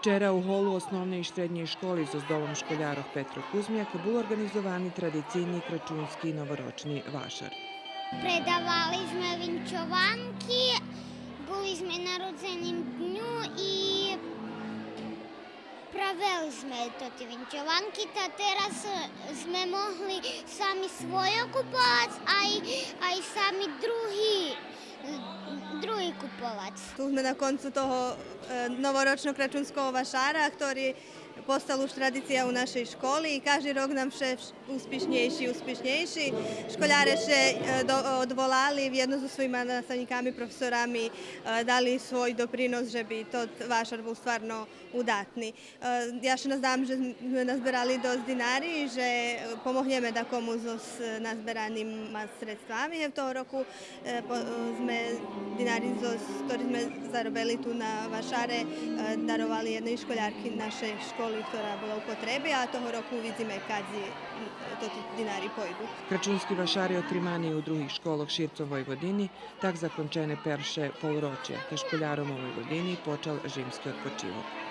Вчера у холу основної і середньої школи з оздобом школярок Петро Кузмяк були організовані традиційні крачунський новорочний вашар. Predavali sme vinčovanky, boli sme na rodzeným dňu i praveli sme tie vinčovanky. A teraz sme mohli sami svoje kupovať, aj sami druhý kupovať. Tu sme na koncu toho novoročno-kračunského vašára, ktorý postal už tradícia u našej školy i každý rok nám vše úspěšnější. Školáre še odvolali jedno so svojima nastavnikami, profesorami, dali svoj doprinos, že by to vašar bol stvarno udatný. Ja še nazdám, že sme nazberali dosť dinári, že pomohneme takomu so nazberaným sredstvami. V toho roku sme dinári, ktorí sme zarobili tu na vašare, darovali jednej školjárky našej školy, ktorá bola u potrebi, a toho roku vidíme kad to dinari pojdu. Крачунські вашари отримані у других школах ширцом Vojvodini, так закончене перше полурочje, te školjarom u Vojvodini počal zimski odpočivok.